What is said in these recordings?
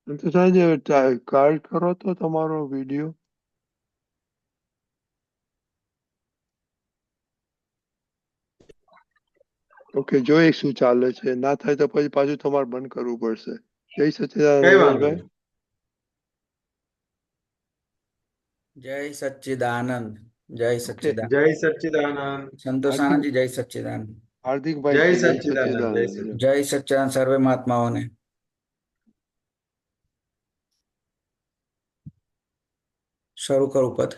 તો સાંજે કાર્ડ કરો તો તમારો વિડીયો. ઓકે, જોઈએ શું ચાલે છે. ના થાય તો પછી પાછું તમારે બંધ કરવું પડશે. જય સચ્ચિદાનંદ કઈ વાંધો રમેશભાઈ. નહીં. જય સચ્ચિદાનંદ. જય ઓકે. સચ્ચિદાનંદ. જય સચ્ચિદાનંદ. સંતોષ હાર્દિક આનંદજી, જય સચ્ચિદાનંદ. હાર્દિકભાઈ જય કે જય સચ્ચિદાનંદ. જય સચ્ચિદાનંદ. સચ્ચિદાનંદ. જય સચ્ચિદાનંદ સર્વે મહાત્માઓને. શરૂ કરું પદ.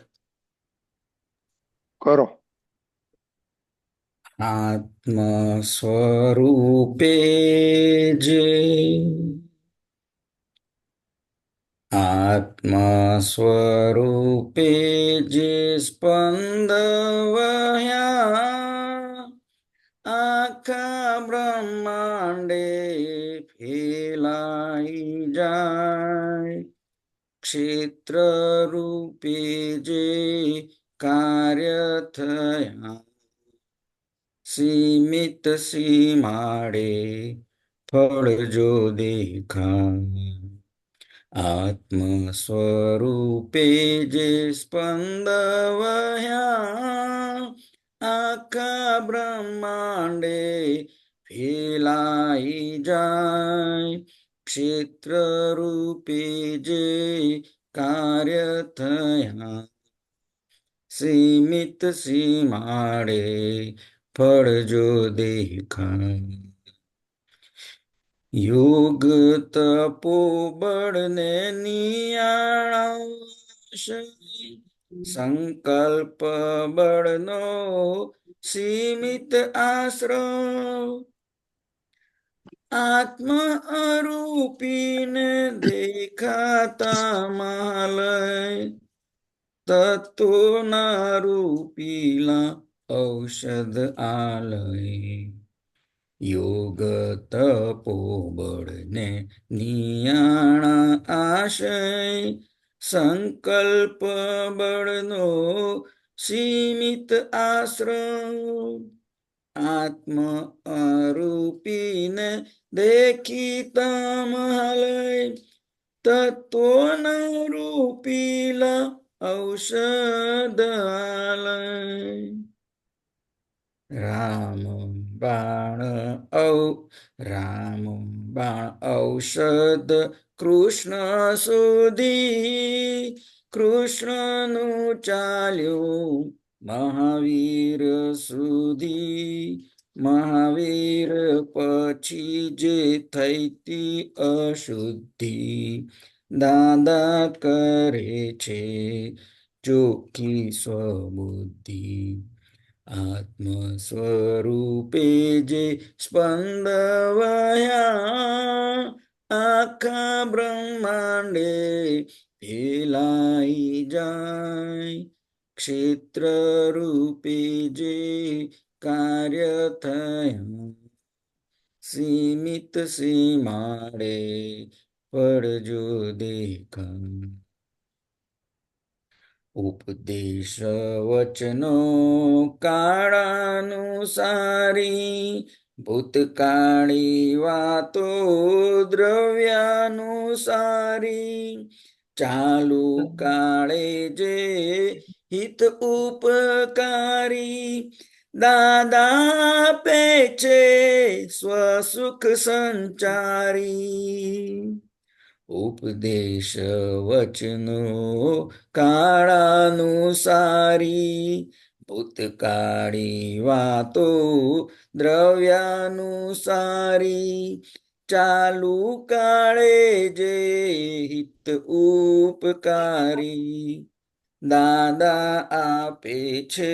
કરો. આત્મ સ્વરૂપે જે આત્મ સ્વરૂપે જે સ્પંદ વહ્યા આખા બ્રહ્માંડે ફેલાઈ જાય ક્ષેત્ર રૂપે જે કાર્ય થયા સીમિત સીમાડે ફળ જો દેખાય આત્મ સ્વરૂપે જે સ્પંદ વહ્યા આખા બ્રહ્માંડે ફેલાઈ જાય ક્ષેત્ર રૂપે જે કાર્ય થયા સીમિત સીમાડે ફળ જો દેખાય યોગ તપોબળ ને નિયાણાશ સંકલ્પ બળનો સીમિત આશ્રય આત્મ અરૂપીને દેખાતા માલય તત્વના રૂપીલા ઔષધ આલય યોગ તપોબળને નિયાણા આશય સંકલ્પ બળનો સીમિત આશ્રય આત્મ અરૂપીને દેખીતા મહાલય તત્વના રૂપીલા ઔષધાલય રામ બાણ રામ બાણ ઔષધ કૃષ્ણ સુધી કૃષ્ણનું ચાલ્યું મહાવીર સુધી મહાવીર પછી જે થઈતી અશુદ્ધિ દાદા કરે છે ચોખ્ખી સ્વબુદ્ધિ આત્મ સ્વરૂપે જે સ્પંદ વહ્યા આખા બ્રહ્માંડે ફેલાઈ જાય ક્ષેત્ર રૂપે જે કાર્ય થયા સીમિત સીમાડે ફળ જો દેખાય ઉપદેશ વચનો કાળાનુસારી ભૂતકાળી વાતો દ્રવ્યાનુસારી ચાલુ કાળે જે હિત ઉપકારી દાદા આપે છે સ્વસુખ સંચારી ઉપદેશ વચનો કાળાનુસારી ભૂતકાળી વાતો દ્રવ્યાનુસારી ચાલુ કાળે જે હિત ઉપકારી દાદા આપે છે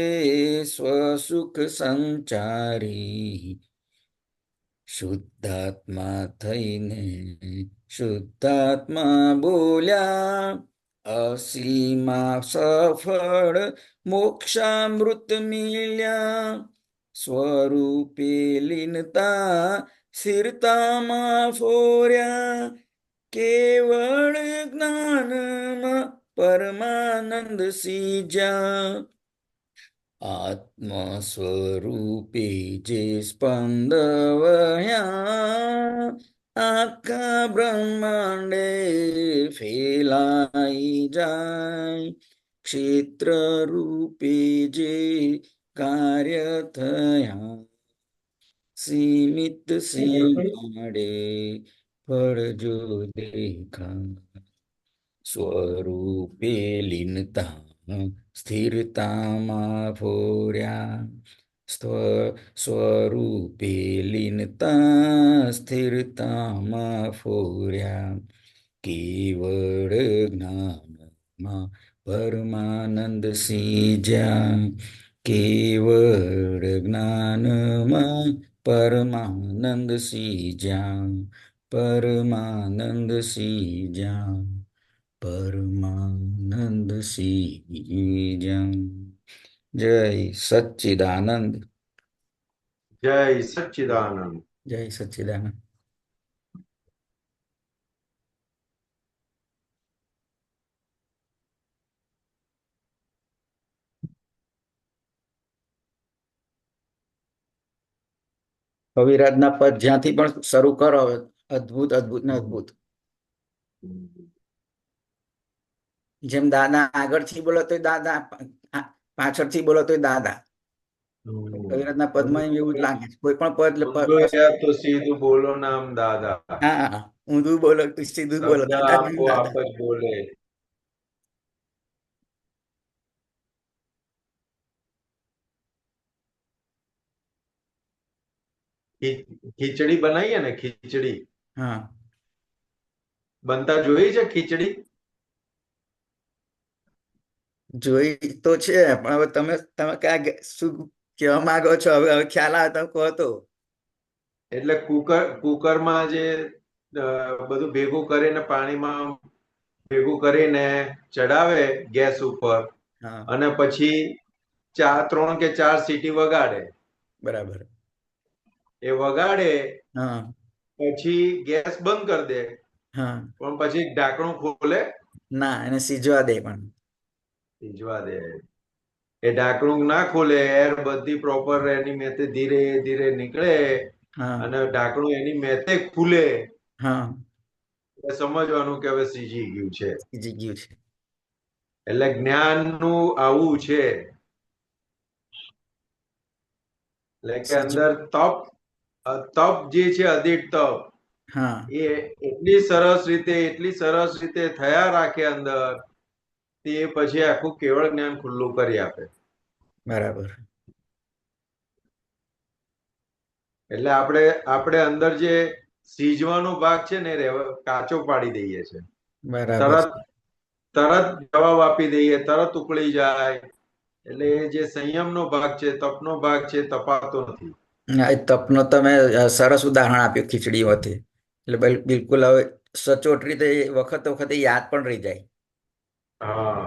સ્વસુખ સંચારી શુદ્ધાત્મા થઈને શુદ્ધાત્મા બોલ્યા અસીમા સફળ મોક્ષામૃત મિલ્યા સ્વરૂપે લીનતા સ્થિરતામાં ફોર્યા કેવળ જ્ઞાનમાં પરમાનંદ સીજ્યા આત્મ સ્વરૂપે જે સ્પંદ વહ્યા આખા બ્રહ્માંડે ફેલાઈ જાય, ક્ષેત્ર રૂપે જે કાર્ય થયા, સીમિત સીમાડે ફળ જો દેખા, સ્વરૂપે લીનતા સ્થિરતામાં ફોર્યા, સ્વરૂપે લીનતા સ્થિરતામાં ફોર્યા, કેવળ જ્ઞાનમાં પરમાનંદ સિંજ્યા, કેવળ જ્ઞાનમાં પરમાનંદ સિંજ્યા, પરમાનંદ સિંજ્યા, પરમાનંદ સિંજ્યા. જય સચ્ચિદાનંદ. જય સચ્ચિદાનંદ. જય સચ્ચિદાનંદ. કવિરાજના પદ જ્યાંથી પણ શરૂ કરો, અદ્ભુત અદ્ભુત ને અદ્ભુત. જેમ દાદા આગળથી બોલો તો દાદા, પાછળથી બોલો તો દાદા. કવિરાજના પદમાં એવું જ લાગે છે. કોઈ પણ પદ તો સીધું બોલો નામ દાદા. હા, ઊંધું બોલો તો સીધું બોલો દાદા નામ આપો આપ દાદા. જ બોલે. ખીચડી બનાવીએ ને, ખીચડી હા, બનતા જોઈ છે ખીચડી? જોઈ તો છે, પણ હવે તમે તમે ક્યાં શું કહેવા માંગો છો? હવે હવે ખ્યાલ આવે તો કહો તો. એટલે કુકરમાં જે બધું ભેગું કરીને પાણીમાં ભેગું કરીને ચડાવે ગેસ ઉપર, હા, અને પછી 3 કે 4 સીટી વગાડે. બરાબર. એ વગાડે હા, પછી ગેસ બંધ કરી દે, હા, પણ પછી ઢાંકણું ખોલે ના, એને સીજવા દે પણ. ભીજવા દે. એ ઢાંકણું ના ખોલે, એર બધી પ્રોપર એની મેતે ધીરે ધીરે નીકળે હા, અને ઢાંકણું એની મેતે ખુલે, હા, એટલે સમજવાનું કે હવે સીજી ગયું છે. સીજી ગયું છે. એટલે જ્ઞાનનું આવું છે. એટલે કે અંદર તપ જે છે, અધિક તપ, હા, એ એટલી સરસ રીતે થયા રાખે અંદર, તે પછી આખું કેવળ જ્ઞાન ખુલ્લું કરી આપે. બરાબર. એટલે આપણે અંદર જે સીજવાનો ભાગ છે ને, કાચો પાડી દઈએ છે. બરાબર તરત તરત જવાબ આપી દઈએ, તરત ઉકળી જાય. એટલે એ જે સંયમનો ભાગ છે, તપનો ભાગ છે, તપાતો નથી. એ તપનો તમે સરસ ઉદાહરણ આપ્યું ખીચડીઓથી. એટલે બિલકુલ હવે સચોટ રીતે વખતે વખતે યાદ પણ રહી જાય. હા,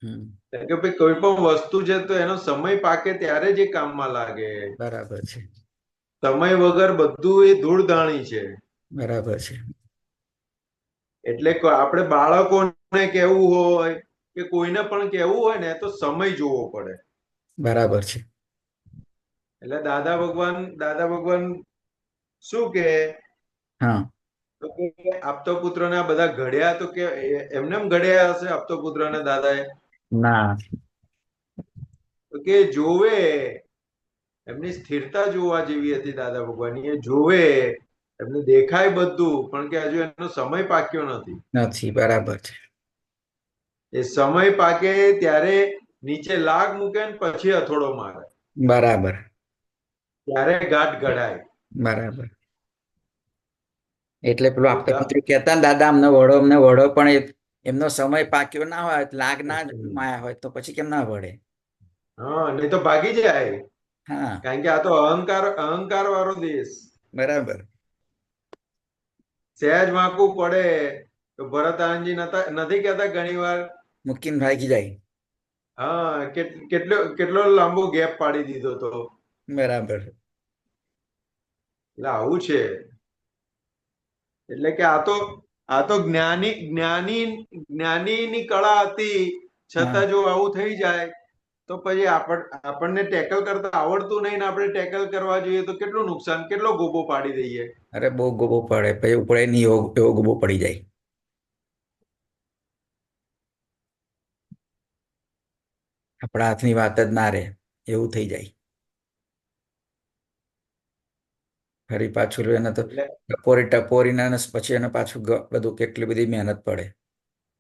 હમ, કે ભાઈ કોઈ પણ વસ્તુ છે તો એનો સમય પાકે ત્યારે જ એ કામમાં લાગે. બરાબર છે. સમય વગર બધું એ ધૂળધાણી છે. બરાબર છે. એટલે આપણે બાળકોને કેવું હોય કે કોઈને પણ કેવું હોય ને, તો સમય જોવો પડે. બરાબર છે. એટલે દાદા ભગવાન શું કે, હા, તો કે આપતો પુત્રને આ બધા ઘડ્યા, તો કે એમને એમ ઘડ્યા હશે આપતો પુત્રને દાદાએ? ના. તો કે જોવે, એમની સ્થિરતા જોવા જેવી હતી દાદા ભગવાનની. એ જોવે, એમને દેખાય બધું, પણ કે હજુ એનો સમય પાક્યો નથી. નથી. બરાબર છે. એ સમય પાકે ત્યારે નીચે લાગ મૂકે ને પછી હથોડો મારે, બરાબર. ત્યારે ગાંઠ ઘડાય. બરાબર. એટલે પેલું તો આપતા પુત્ર કહેતા ને, દાદા અમને વડો, પણ એમનો સમય પાક્યો ના હોય, લાગ ના માયા હોય, તો પછી કેમ ના વળે? હા, નહીં તો ભાગી જાય. હા, કારણ કે આ તો અહંકાર વાળો દેશ. બરાબર. સહેજ વાંકું પડે તો ભરત આનંદજી નથી કહેતા ઘણી વાર, મૂકીને ભાગી જાય. હા, કેટલો લાંબો ગેપ પાડી દીધો તો. બરાબર. એટલે આવું છે. એટલે કે આ તો જ્ઞાનીની કળા હતી, હા, છતાં જો આવું થઈ જાય તો પછી આપણને ટેકલ કરતા આવડતું નહીં ને આપણે ટેકલ કરવા જોઈએ તો કેટલું નુકસાન, કેટલો ગોબો પાડી દઈએ. અરે બહુ ગોબો પડે, પછી ઉપડે નહીં એવો ગોબો પડી જાય. આપણા હાથની વાત જ ના રહે એવું થઈ જાય. ફરી પાછું એને તો ટપોરીને અને પછી એને પાછું બધું કેટલી બધી મહેનત પડે.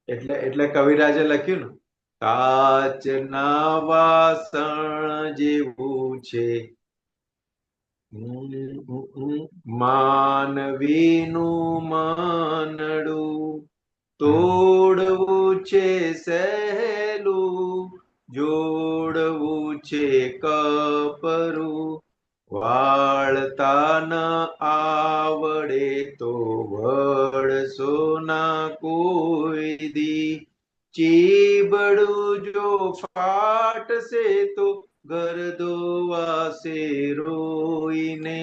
એટલે કવિરાજે લખ્યું ને, કાચના વાસણ જેવું છે માનવીનું માનડું, તોડવું છે સહેલું, જોડવું છે કપરું, વાળતા ન આવડે તો વળશો ના કોઈ દી, ચીબડું જો ફાટશે તો ઘર ધોવાશે રોઈને,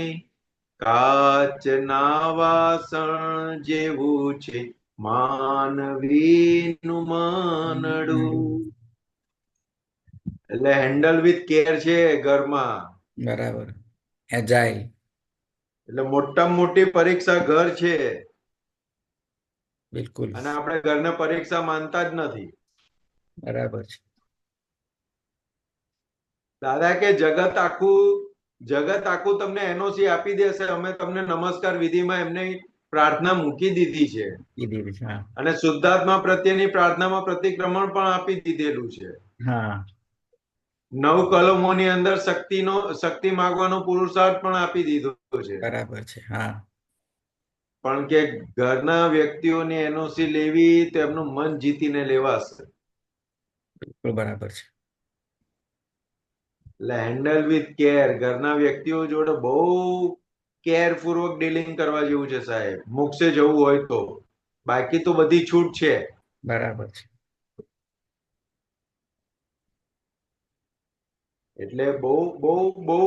કાચના વાસણ જેવું છે માનવીનું માનડું. એટલે હેન્ડલ વિથ કેર છે ઘરમાં. બરાબર, એજાઇલ. એટલે મોટામાં મોટી પરીક્ષા ઘર છે. બિલકુલ. અને આપણે ઘરને પરીક્ષા માનતા જ નથી. બરાબર છે. દાદા કે જગત આખું તમને એનઓસી આપી દેશે, અમે તમને નમસ્કાર વિધિમાં એમને પ્રાર્થના મૂકી દીધી છે. હા. અને શુદ્ધાત્મા પ્રત્યેની પ્રાર્થનામાં પ્રતિક્રમણ પણ આપી દીધેલું છે. હા. 9 કલમોની અંદર શક્તિ માંગવાનો પુરુષાર્થ પણ આપી દીધો છે. બરાબર છે. હા. પણ કે ઘરના વ્યક્તિઓની એનઓસી લેવી તો એમનું મન જીતીને લેવાશે. બિલકુલ બરાબર છે. એટલે હેન્ડલ વિથ કેર, ઘરના વ્યક્તિઓ જોડે બહુ કેરપૂર્વક ડીલિંગ કરવા જેવું છે સાહેબ, મોક્ષે જવું હોય તો. બાકી તો બધી છૂટ છે. બરાબર છે. એટલે બહુ બહુ બહુ,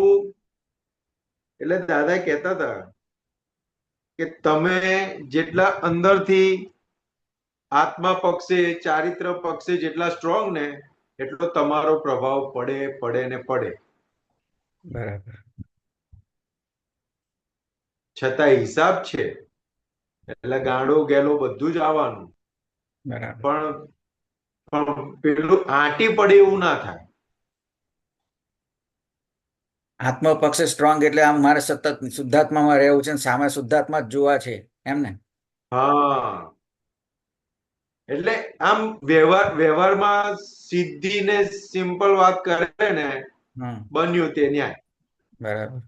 એટલે દાદા કહેતા હતા કે તમે જેટલા અંદરથી આત્મા પક્ષે, ચારિત્ર પક્ષે જેટલા સ્ટ્રોંગ ને એટલો તમારો પ્રભાવ પડે ને પડે. બરાબર. છતાં હિસાબ છે, એટલે ગાંડો ગેલો બધું જ આવવાનું. બરાબર. પણ પેલું આંટી પડે એવું ના થાય. આત્મપક્ષે સ્ટ્રોંગ એટલે આમ મારે સતત શુદ્ધાત્મામાં રહેવું છે, સામે શુદ્ધાત્મા જ જોવા છે એમ ને. હા, એટલે આમ વ્યવહારમાં સીધી ને સિમ્પલ વાત કરે ને, બન્યું તે ન્યાય. બરાબર.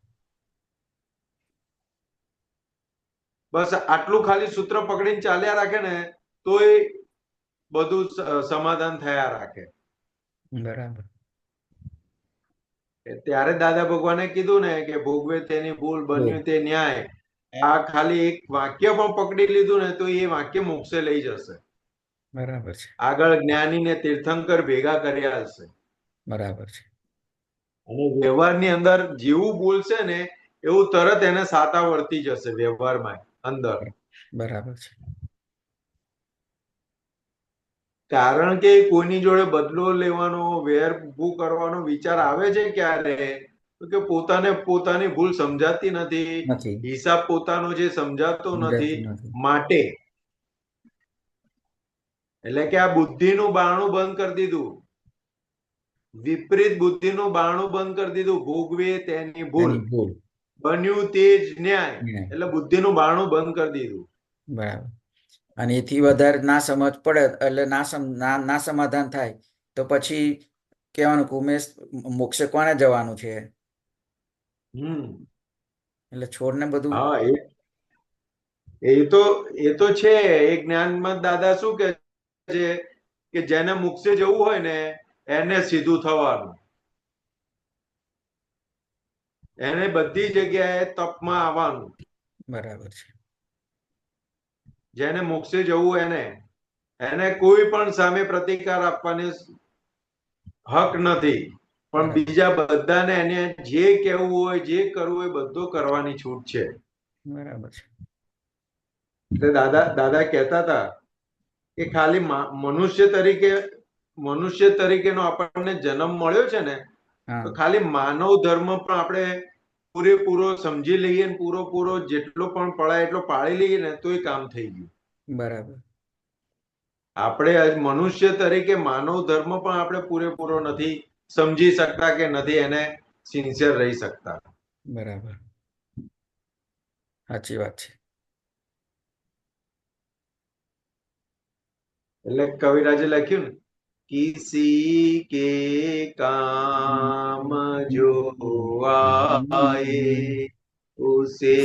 બસ આટલું ખાલી સૂત્ર પકડીને ચાલ્યા રાખે ને તોય બધું સમાધાન થયા રાખે. બરાબર. ત્યારે દાદા ભગવાને કીધું ને કે ભોગવે તેની ભૂલ, બન્યું તે ન્યાય. આ ખાલી એક વાક્ય પણ પકડી લીધું ને તો એ વાક્ય મોક્ષે લઈ જશે. બરાબર છે. આગળ જ્ઞાની ને તીર્થંકર ભેગા કર્યા હશે. બરાબર છે. અને વ્યવહારની અંદર જેવું બોલશે ને એવું તરત એને સાતા વર્તી જશે વ્યવહારમાં અંદર. બરાબર છે. કારણ કે કોઈની જોડે બદલો લેવાનો, વેર ઉભું કરવાનો વિચાર આવે છે ક્યારે? તો કે પોતાની ભૂલ સમજાતી નથી, હિસાબ પોતાનો જે સમજાતો નથી માટે. એટલે કે આ બુદ્ધિનું બારણું બંધ કરી દીધું, વિપરીત બુદ્ધિનું બારણું બંધ કરી દીધું. ભોગવે તેની ભૂલ, બન્યું તે જ ન્યાય, એટલે બુદ્ધિનું બારણું બંધ કરી દીધું. બરાબર. અને એથી વધારે ના સમજ પડે એટલે ના સમાધાન થાય તો પછી કહેવાનું કે ઉમેશ મોક્ષે કોને જવાનું છે. એટલે છોડને બધું. હા, એ તો છે. એ જ્ઞાનમાં દાદા શું કે છે કે જેને મોક્ષે જવું હોય ને એને સીધું થવાનું, એને બધી જગ્યાએ તપમાં આવવાનું. બરાબર છે. જેને મોક્ષે જવું એને કોઈ પણ સામે પ્રતિકાર આપવાની હક નથી. પણ બીજા બધાને એને જે કહેવું હોય, જે કરવું હોય બધું કરવાની છૂટ છે. બરાબર છે. એટલે દાદા કહેતા હતા કે ખાલી મનુષ્ય તરીકે મનુષ્ય તરીકેનો આપણને જન્મ મળ્યો છે ને, હા તો ખાલી માનવ ધર્મ પણ આપણે પૂરેપૂરો સમજી લઈએ ને પૂરો જેટલો પણ પડાય એટલો પાળી લઈએ ને તોય કામ થઈ ગયું. બરાબર. આપણે મનુષ્ય તરીકે માનવ ધર્મ પણ આપણે પૂરેપૂરો નથી સમજી શકતા કે નથી એને સિન્સિયર રહી શકતા. બરાબર, સાચી વાત છે. એટલે કવિરાજે લખ્યું ને, કિસી કે કામ જો આए उसे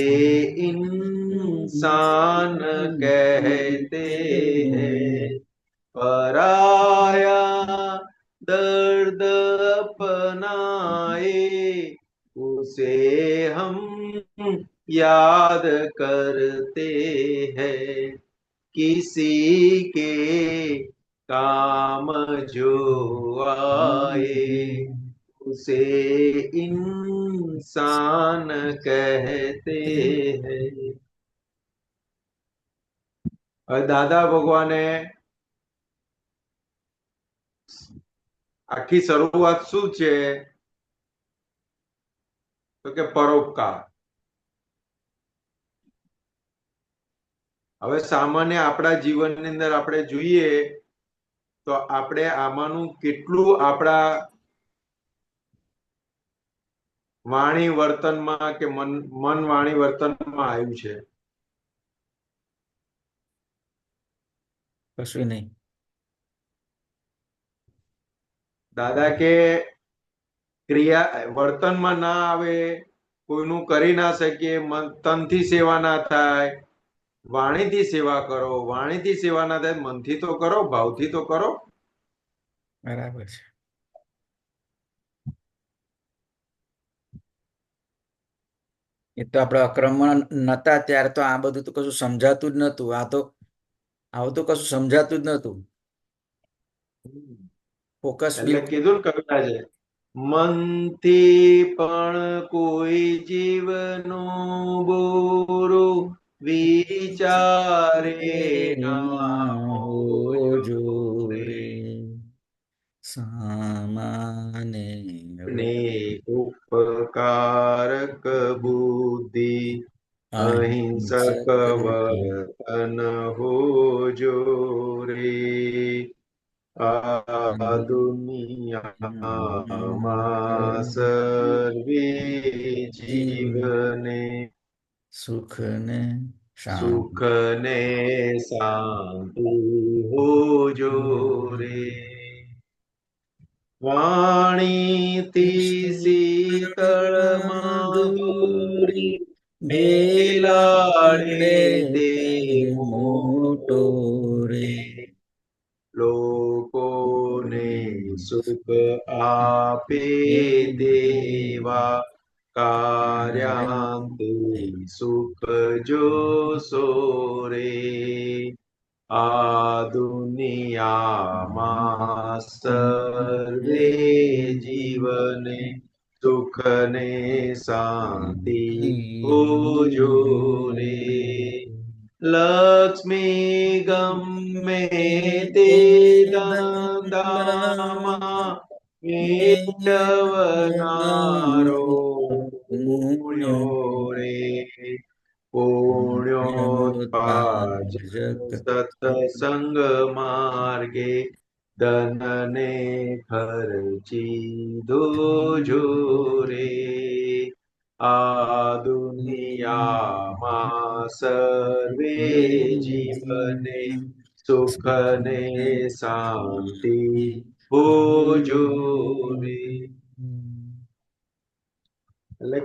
इंसान कहते हैं, पराया दर्द अपनाए उसे हम याद करते हैं, किसी के काम जो आए उसे इंसान कहते हैं. હવે દાદા ભગવાને આખી શરૂઆત શું છે તો કે પરોપકાર. હવે સામાન્ય આપણા જીવનની અંદર આપણે જોઈએ તો આપણે આમાંનું કેટલું આપણા વાણી વર્તનમાં કે મન વાણી વર્તનમાં આવ્યું છે? કશું નહીં. દાદા કે ક્રિયા વર્તનમાં ના આવે, કોઈનું કરી ના શકીએ, તનથી સેવા ના થાય, વાણીથી સેવા કરો, વાણીથી સેવા ના થાય મનથી તો કરો, ભાવથી તો કરો. બરાબર છે. એ તો આપણે અક્રમણ નતા ત્યારે તો આ બધું તો કશું સમજાતું જ નતું. આવું તો કશું સમજાતું જ નતું. ફોકસ એટલે બિલકુલ. કીધું ને કવિતા છે, મનથી પણ કોઈ જીવનું બોરું વિચારે ના હોજો રે, સામાને ને ઉપકારક બુદ્ધિ અહિંસક વર્તન હોજો રે, આ દુનિયામાં સર્વે જીવને સુખ ને સુખ ને શાંતિ હોજો રે, વાણીથી શીતળ માધુરી મેલાડે તે મોટો રે, લોકોને સુખ આપે દેવા કાર્યાંતે સુખ જોશો રે, આ દુનિયામાં સર્વે જીવને સુખ ને શાંતિ હોજો રે, લક્ષ્મી ગમે તે ધંધામાં મેળવનારો પુણ્યો રે, પુણ્યોત્પાદક સત્સંગ માર્ગે ધનને ખર્ચી દોજો રે, આ દુનિયામાં સર્વે જીવને સુખ ને શાંતિ હોજો રે. એટલે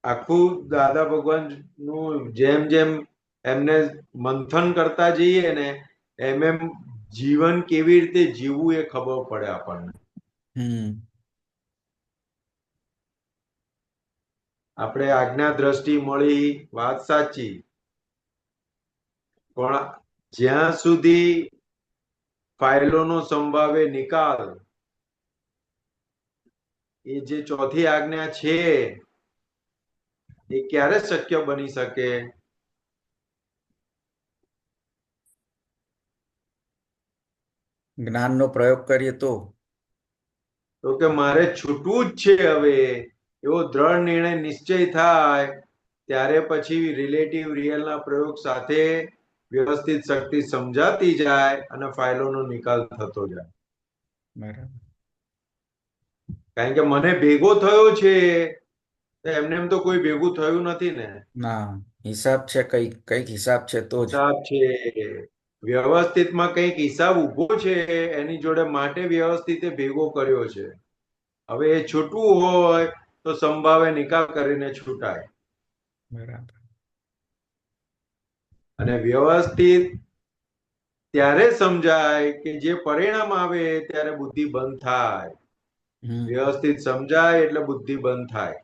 આખું દાદા ભગવાન નું જેમ જેમ એમને મંથન કરતા જઈએ ને એમ એમ જીવન કેવી રીતે જીવવું એ ખબર પડે આપણને. આપણે આજ્ઞા દ્રષ્ટિ મળી વાત સાચી, પણ જ્યાં સુધી ફાઇલોનો સંભાવે નિકાલ એ જે ચોથી આજ્ઞા છે એ ક્યારે શક્ય બની શકે? જ્ઞાનનો પ્રયોગ કરીએ તો તો કે મારે છૂટવું જ છે હવે, એવો દ્રઢ નિર્ણય નિશ્ચય થાય ત્યારે પછી રિલેટિવ રિયલના પ્રયોગ સાથે વ્યવસ્થિત શક્તિ સમજાતી જાય અને ફાઇલોનો નિકાલ થતો જાય. બરાબર. કારણ કે મને ભેગો થયો છે, તો એમને એમ તો કોઈ ભેગું થયું નથી ને. ના, હિસાબ છે, કઈક હિસાબ છે તો જ. હિસાબ છે, વ્યવસ્થિતમાં કઈક હિસાબ ઉભો છે, એની જોડે માટે વ્યવસ્થિત ભેગો કર્યો છે. હવે એ છૂટવું હોય તો સંભાવે નિકાલ કરીને છૂટાય. બરાબર. અને વ્યવસ્થિત ત્યારે સમજાય કે જે પરિણામ આવે ત્યારે બુદ્ધિ બંધ થાય. વ્યવસ્થિત સમજાય એટલે બુદ્ધિ બંધ થાય.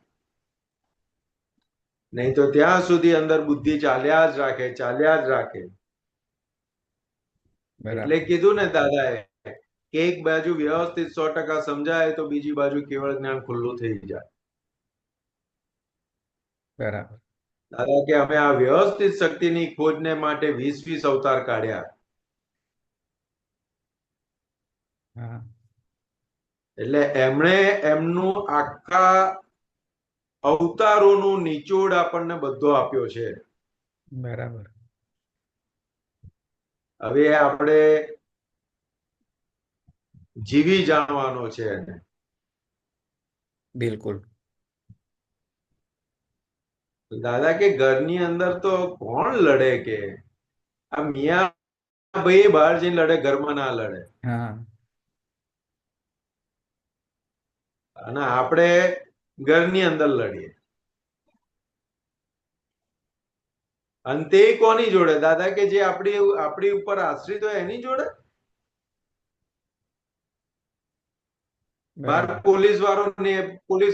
નહીં તો ત્યાં સુધી અંદર બુદ્ધિ ચાલ્યા જ રાખે, ચાલ્યા જ રાખે. એટલે કીધું ને દાદાએ કે એક બાજુ વ્યવસ્થિત 100% સમજાય તો બીજી બાજુ કેવળ જ્ઞાન ખુલ્લું થઈ જાય. બરાબર. દાદા કે અમે આ વ્યવસ્થિત શક્તિની ખોજને માટે 20 અવતાર કાઢ્યા. એટલે એમણે એમનું આખા અવતારોનું નિચોડ આપણને બધો આપ્યો છે. બરાબર. હવે આપણે જીવી જાણવાનો છે એને. બિલકુલ. દાદા કે ઘરની અંદર તો કોણ લડે કે આ મિયા ભાઈ બહાર જઈને લડે, ઘરમાં ના લડે. અને આપણે ઘરની અંદર લડીએ. અને તે કોની જોડે દાદા કે જે આપણી ઉપર આશ્રિત હોય એની જોડે. બાર પોલીસ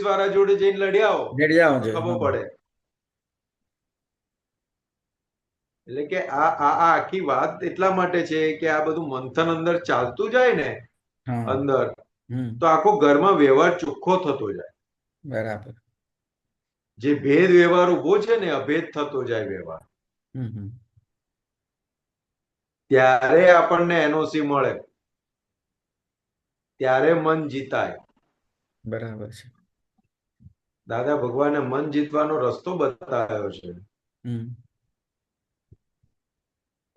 વાળા જોડે જઈને લડ્યા ખબર પડે. એટલે કે આ આખી વાત એટલા માટે છે કે આ બધું મંથન અંદર ચાલતું જાય ને અંદર, તો આખો ઘરમાં વ્યવહાર ચોખ્ખો થતો જાય. બરાબર. જે ભેદ વ્યવહાર ઉભો છે ને અભેદ થતો જાય વ્યવહાર. ત્યારે આપણને એનઓસી મળે, ત્યારે મન જીતાય. બરાબર છે. દાદા ભગવાને મન જીતવાનો રસ્તો બતાવ્યો છે.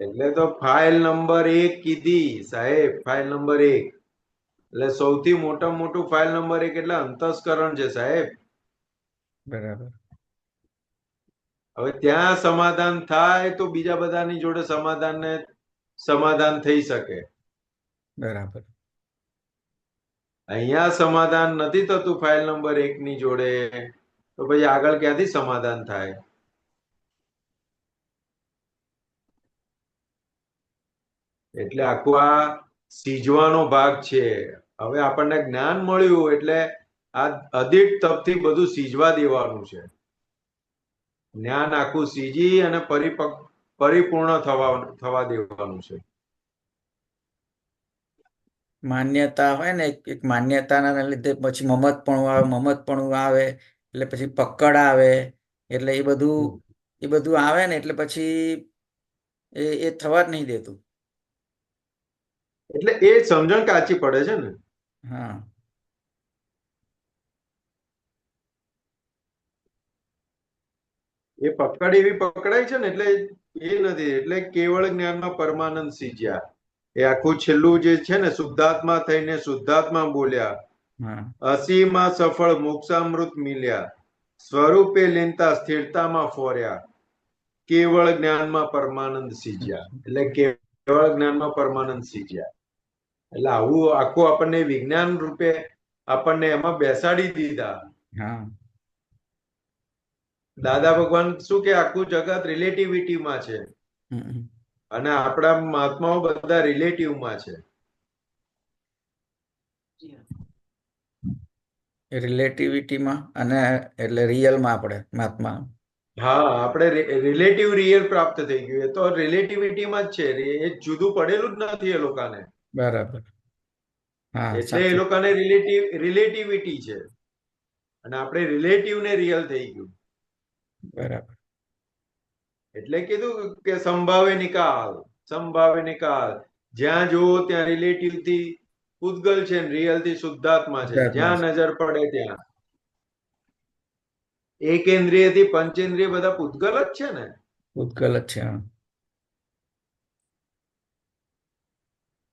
એટલે તો ફાઇલ નંબર 1 કીધી સાહેબ, ફાઇલ નંબર 1 એટલે સૌથી મોટું ફાઇલ નંબર 1 એટલે અંતસ્કરણ છે સાહેબ. બરાબર. હવે ત્યાં સમાધાન થાય તો બીજા બધાની જોડે સમાધાન થઈ શકે. બરાબર. અહીંયા સમાધાન નથી થતું ફાઇલ નંબર 1 ની જોડે, તો પછી આગળ ક્યાંથી સમાધાન થાય? એટલે આખું આ સીજવાનો ભાગ છે. હવે આપણને જ્ઞાન મળ્યું એટલે આ અધિક તપથી બધું સીજવા દેવાનું છે. જ્ઞાન આખું સીજી અને પરિપૂર્ણ થવા દેવાનું છે. માન્યતા હોય ને, એક માન્યતાના લીધે પછી મમતપણું આવે એટલે પછી પકડ આવે, એટલે એ બધું આવે ને એટલે પછી એ થવા જ નહીં દેતું. એટલે એ સમજણ કાચી પડે છે ને. એ પકડ એવી પકડાય છે ને એટલે એ નથી. એટલે કેવળ જ્ઞાનમાં પરમાનંદ સીજ્યા. એ આખું છેલ્લું જે છે ને, શુદ્ધાત્મા થઈને શુદ્ધાત્મા બોલ્યા, અસીમાં સફળ મોક્ષામૃત મિલ્યા, સ્વરૂપે લીનતા સ્થિરતામાં ફોર્યા, કેવળ જ્ઞાનમાં પરમાનંદ સીજ્યા. એટલે કેવળ જ્ઞાનમાં પરમાનંદ સીજ્યા. એટલે આવું આખું આપણને વિજ્ઞાન રૂપે આપણને એમાં બેસાડી દીધા. દાદા ભગવાન શું કે આખું જગત રિલેટિવિટીમાં છે અને આપણા મહાત્માઓ બધા રિલેટિવમાં છે. રિલેટિવિટીમાં અને એટલે રિયલમાં આપણે મહાત્મા. હા, આપણે રિલેટિવ રિયલ પ્રાપ્ત થઈ ગયું. એ તો રિલેટિવિટીમાં જ છે, એ જુદું પડેલું જ નથી એ લોકોને. બરાબર. એટલે એ લોકોને રિલેટિવિટી છે અને આપણે રિલેટિવ ને રિયલ થઈ ગયું. બરાબર. એટલે કીધું કે સંભાવે નિકાલ, સંભાવે નિકાલ. જ્યાં જુઓ ત્યાં રિલેટિવ થી પૂતગલ છે ને રિયલ થી શુદ્ધાત્મા છે, શુદ્ધાત્મા જ્યાં છે, નજર પડે ત્યાં. એકેન્દ્રિય થી પંચેન્દ્રિય બધા પૂતગલ જ છે ને. ઉત્કલ જ છે. હા.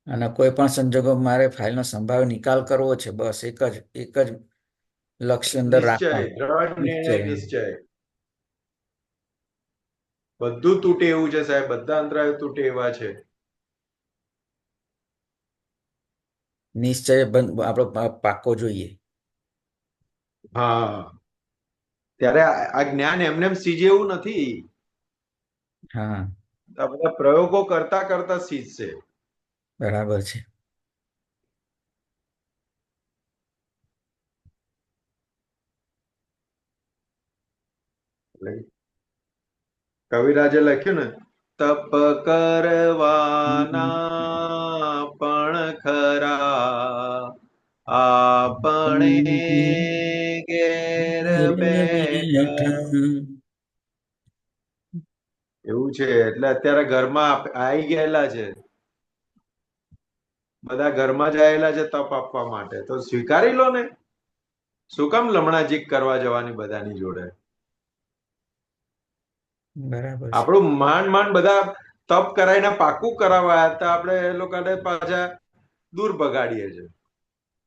અને કોઈ પણ સંજોગોમાં મારે ફાઇલનો સંભાવ્ય નિકાલ કરવો છે, બસ એક જ લક્ષ્ય અંદર નિશ્ચય, રાખવાનું. દ્રઢ નિર્ણય, નિશ્ચય. હા. નિશ્ચય. બધું તૂટે એવું છે સાહેબ, બધા અંતરાયો તૂટે એવા છે. નિશ્ચય આપણો પાક્કો જોઈએ. હા, ત્યારે આ જ્ઞાન એમને સીજે એવું નથી. હા, આ બધા પ્રયોગો કરતા કરતા સીજશે. બરાબર છે. એટલે કવિરાજે લખ્યું ને, તપ કરવાના પણ ખરા, આપણે ઘેર બેઠા. એવું છે. એટલે અત્યારે ઘરમાં આવી ગયેલા છે, બધા ઘરમાં જ આવેલા છે તપ આપવા માટે, તો સ્વીકારી લો ને. શું કામ લમણાજીક કરવા જવાની બધાની જોડે? બરાબર છે. આપણું માંડ માંડ બધા તપ કરાવીને પાકું કરાવવા હતા, આપણે એ લોકોને પાછા દૂર ભગાડીએ છે.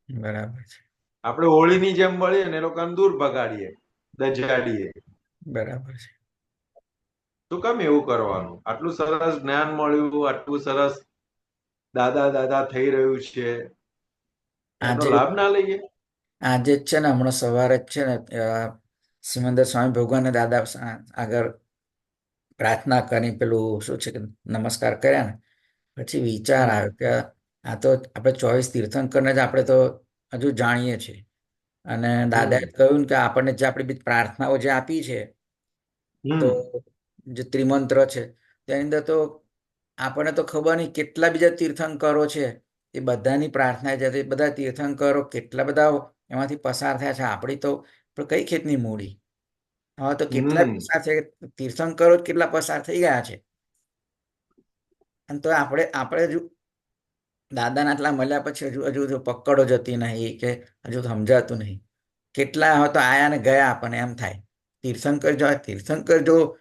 બરાબર છે. આપણે હોળીની જેમ મળીએ ને એ લોકોને દૂર ભગાડીએ, દજાડીએ. બરાબર છે. શું કામ એવું કરવાનું? આટલું સરસ જ્ઞાન મળ્યું, આટલું સરસ દાદા દાદા થઈ રહ્યું છે, એનો આજે લાભ ના લઈએ? આજે જ છે ને, હમણાં સવારે જ છે ને, સિમંદર સ્વામી ભગવાન દાદા આગળ પ્રાર્થના કરી, પેલું શું છે કે નમસ્કાર કર્યા ને પછી વિચાર હમ આવ્યો કે આ તો આપણે 24 તીર્થંકરને જ આપણે તો હજુ જાણીએ છીએ. અને દાદાએ હમ કહ્યું કે આપણને જે આપણી બધી પ્રાર્થનાઓ જે આપી છે, તો હમ જે ત્રિમંત્ર છે તેની અંદર તો આપણને તો ખબર નહીં કેટલા બીજા તીર્થંકરો છે, એ બધાની પ્રાર્થના છે, એ બધા તીર્થંકરો કેટલા બધા એમાંથી પસાર થયા છે. આપણી તો કઈ ખેતની મૂડી. હવે તો કેટલા હમ પસાર છે, તીર્થંકરો જ કેટલા પસાર થઈ ગયા છે. અને તો આપણે હજુ દાદાના આટલા મળ્યા પછી હજુ પકડો જતી નહીં, કે હજુ સમજાતું નહીં. કેટલા હવે તો આયા ને ગયા, આપણને એમ થાય. તીર્થંકર જો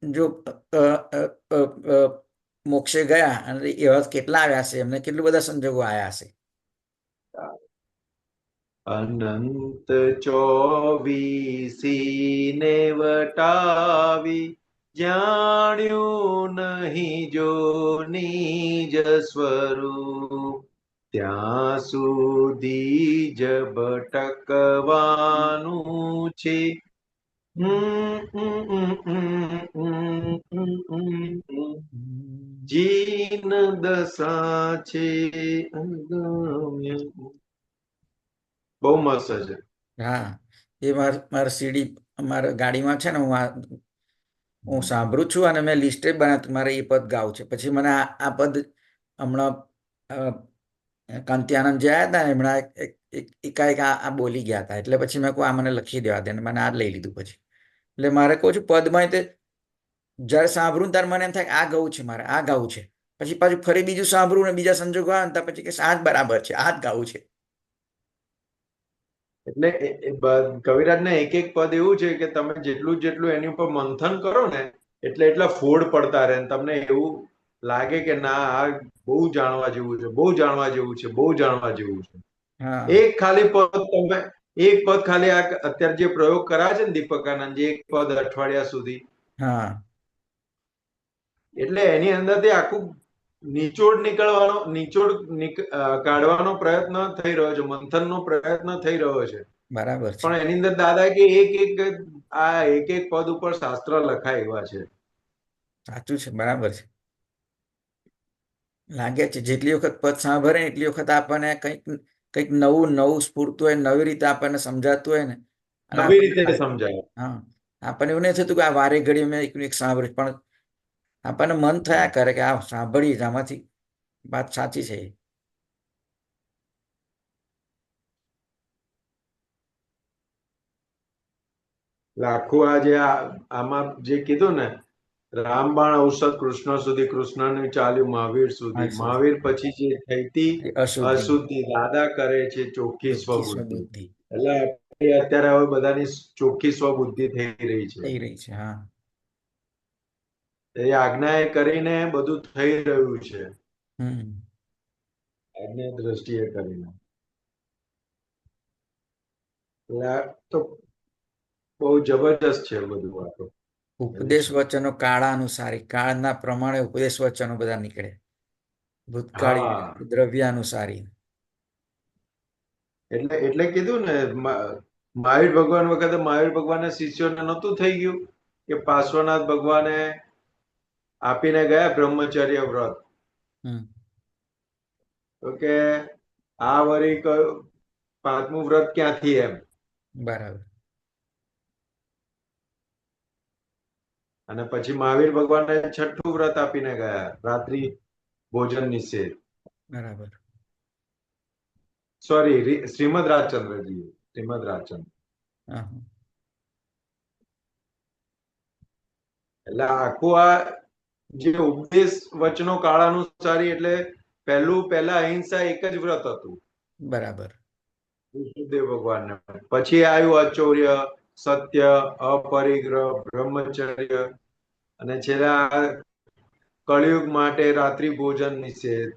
જો અ, અ, અ, અ, મોક્ષે ગયા, અને એવા કેટલા આવ્યા છે, એમને કેટલું બધા સંજોગો આવ્યા હશે. અનંત ચોવીસી ને વટાવી, જાણ્યું નહીં જો નિજ સ્વરૂપ, ત્યાં સુધી જ ભટકવાનું છે. જીન દશા છે અગમ્ય. બહુ મસ્ત છે. હા, એ મારા સીડી મારા ગાડીમાં છે ને, હું સાંભળું છું, અને મેં લિસ્ટે બનાવ્યું મારે એ પદ ગાવું છે. પછી મને આ પદ હમણાં કાંતિ આનંદ જે આવ્યા હતા ને, હમણાં એકાએક આ બોલી ગયા હતા, એટલે પછી મેં કહું આ મને લખી દેવા દે, મને આ લઈ લીધું. પછી એટલે મારે કહું છું પદમાં તે જ્યારે સાંભળું ત્યારે મને એમ થાય કે આ ગાવું છે, મારે આ ગાવું છે. પછી પાછું ફરી બીજું સાંભળું ને બીજા સંજોગો આવે ને પછી કે આ જ બરાબર છે, આ જ ગાવું છે. એટલે કવિરાજના એક એક પદ એવું છે કે તમે જેટલું જેટલું એની ઉપર મંથન કરો ને, એટલા ફોડ પડતા રહે, તમને એવું લાગે કે ના, આ બહુ જાણવા જેવું છે, બહુ જાણવા જેવું છે, બહુ જાણવા જેવું છે. હા, એક ખાલી પદ તમે એક પદ ખાલી આ અત્યારે જે પ્રયોગ કરાવે છે ને દીપક આનંદ, એક પદ અઠવાડિયા સુધી, હા, એટલે એની અંદરથી આખું નિચોડ નીકળવાનો, કાઢવાનો પ્રયત્ન થઈ રહ્યો છે, મંથનનો પ્રયત્ન થઈ રહ્યો છે. બરાબર છે. પણ એની અંદર દાદા કે એક એક પદ ઉપર શાસ્ત્ર લખાય એવા છે. સાચું છે, બરાબર છે. લાગે છે જેટલી વખત પદ સાંભળે એટલી વખત આપણને કંઈક કંઈક નવું નવું સ્ફૂરતું હોય, નવી રીતે આપણને સમજાતું હોય ને. અને નવી આપણને રીતે સમજાય. હા, આપણને એવું નહીં થતું કે આ વારે ઘડી મેં એક સાંભળ્યું, પણ આપણને મન થયા કરે કે આ સાંભળીએ, આમાંથી વાત સાચી છે. આખું આ જે આમાં જે કીધું ને, રામબાણ ઔષધ કૃષ્ણ સુધી, કૃષ્ણને ચાલ્યું મહાવીર સુધી, સુધી. મહાવીર પછી જે થઈતી એ અશુદ્ધિ અશુદ્ધિ, દાદા કરે છે ચોખ્ખી ચોખ્ખી સ્વબુદ્ધિ. સ્વબુદ્ધિ એટલે આપણે અત્યારે હવે બધાની ચોખ્ખી સ્વબુદ્ધિ થઈ રહી છે. થઈ રહી છે. હા, એ આજ્ઞા એ કરીને બધું થઈ રહ્યું છે, હમ આજ્ઞા દ્રષ્ટિએ કરીને. એટલે આ તો બહુ જબરજસ્ત છે બધું વાતો. ઉપદેશ વચનો કાળાનુસારી, કાળના પ્રમાણે ઉપદેશ વચનો બધા નીકળે. ભૂતકાળી, હા, દ્રવ્યાનુસારી. એટલે કીધું ને મહાવીર ભગવાન વખતે મહાવીર ભગવાનના શિષ્યોને નહોતું થઈ ગયું કે પાર્શ્વનાથ ભગવાને આપીને ગયા બ્રહ્મચર્ય વ્રત. હમ તો કે આ વળી પાંચમું વ્રત ક્યાંથી એમ. બરાબર. અને પછી મહાવીર ભગવાને છઠ્ઠું વ્રત આપીને ગયા, રાત્રિ ભોજન નિષેધ. બરાબર. સોરી, શ્રીમદ રાજચંદ્રજી, શ્રીમદ રાજચંદ્ર. હા, એટલે આખું આ જે ઉપદેશ વચનો કાળાનુસારી, એટલે પહેલા અહિંસા એક જ વ્રત હતું બરાબર. વિષ્ણુદેવ ભગવાનને. પછી આવ્યું અચૌર્ય, સત્ય, અપરિગ્રહ, બ્રહ્મચર્ય, અને છેલ્લા કળિયુગ માટે રાત્રિ ભોજન નિષેધ.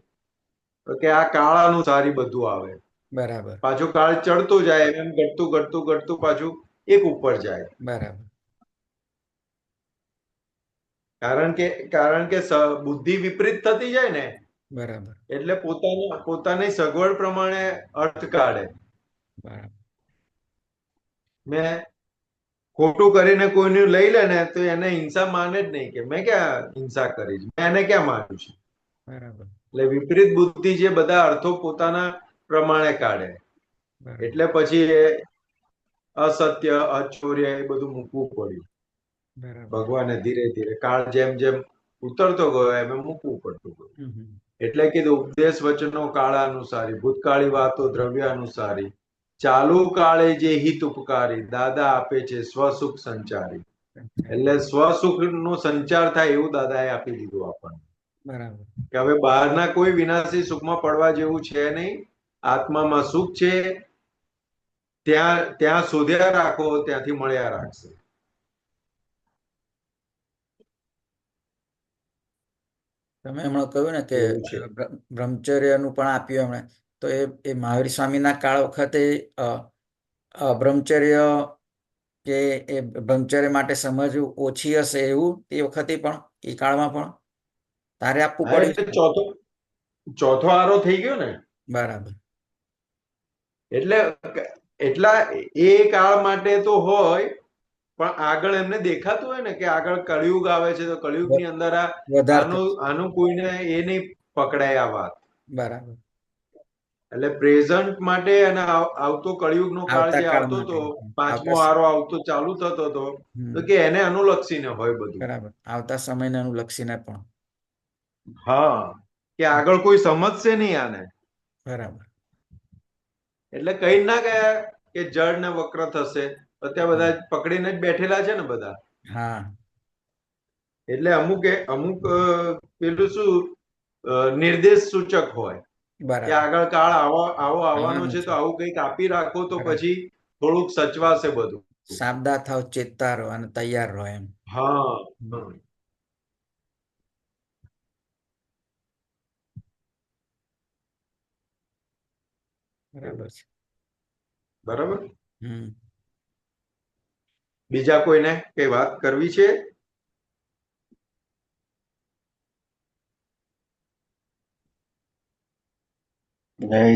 તો કે આ કાળાનુસારી બધું આવે. બરાબર. પાછું કાળ ચડતું જાય, એમ ઘટતું ઘટતું ઘટતું પાછું એક ઉપર જાય. બરાબર. કારણ કે બુદ્ધિ વિપરીત થતી જાય ને, બરાબર. એટલે પોતાની સગવડ પ્રમાણે અર્થ કાઢે. બરાબર. મેં ખોટું કરીને કોઈનું લઈ લે ને તો એને હિંસા માને જ નહીં, કે મેં ક્યાં હિંસા કરી છે, મેં એને ક્યાં માર્યું છે. બરાબર. એટલે વિપરીત બુદ્ધિ જે બધા અર્થો પોતાના પ્રમાણે કાઢે, બરાબર. એટલે પછી એ અસત્ય, અચૌર્ય એ બધું મૂકવું પડ્યું બરાબર. ભગવાને. ધીરે ધીરે કાળ જેમ જેમ ઉતરતો ગયો એમ એમ મૂકવું પડતું ગયું. હમ એટલે કીધું ઉપદેશ વચનો કાળાનુસારી, ભૂતકાળી વાતો દ્રવ્યાનુસારી, ચાલુ કાળે જે હિત ઉપકારી, દાદા આપે છે સ્વસુખ સંચારી. એટલે સ્વસુખ નો સંચાર થાય એવું દાદાએ આપી દીધું આપણને. બરાબર. કે હવે બહારના કોઈ વિનાશી સુખમાં પડવા જેવું છે નહીં, આત્મામાં સુખ છે, ત્યાં શોધ્યા રાખો, ત્યાંથી મળ્યા રાખશે. તમે હમણાં કહ્યું ને કે એવું છે. બ્રહ્મચર્યનું પણ આપ્યું એમણે, તો એ મહાવીર સ્વામીના કાળ વખતે બ્રહ્મચર્ય કે એ બ્રહ્મચર્ય માટે સમજ ઓછી હશે એવું એ વખતે પણ, એ કાળમાં પણ તારે આપવું હા, એટલે પડ્યું. ચોથો આરો થઈ ગયો ને. બરાબર. એટલે એટલા એ કાળ માટે તો હોય, પણ આગળ એમને દેખાતું હોય ને કે આગળ કળિયુગ આવે છે, તો કળિયુગની અંદર વધારે આનું કોઈને એ નહીં પકડાય આ વાત. બરાબર. એટલે પ્રેઝન્ટ માટે અને આવતો કળિયુગનો કાળ આવતા જે કાળ આવતો માટે હતો, પાંચમો આવતા આરો આવતો ચાલુ થતો હતો, તો કે એને અનુલક્ષીને હોય બધું. બરાબર. આવતા સમયને અનુલક્ષીને પણ. હા, કે આગળ કોઈ સમજશે નહીં આને. બરાબર. એટલે કઈ ના ગયા કે જળ ને વક્ર થશે, અત્યારે બધા પકડીને જ બેઠેલા છે ને બધા. હા, એટલે અમુક પેલું શું નિર્દેશ સૂચક હોય કે બરાબર. આગળ કાળ આવો આવવાનો આવવાનું છે, છે. તો આવું કંઈક આપી રાખો, તો બરાબર. પછી થોડુંક સચવાશે બધું. સાબદા થાવ, ચેતતા રહો અને તૈયાર રહો એમ. હા, બરાબર છે. બરાબર. હમ બીજા કોઈને કઈ વાત કરવી છે?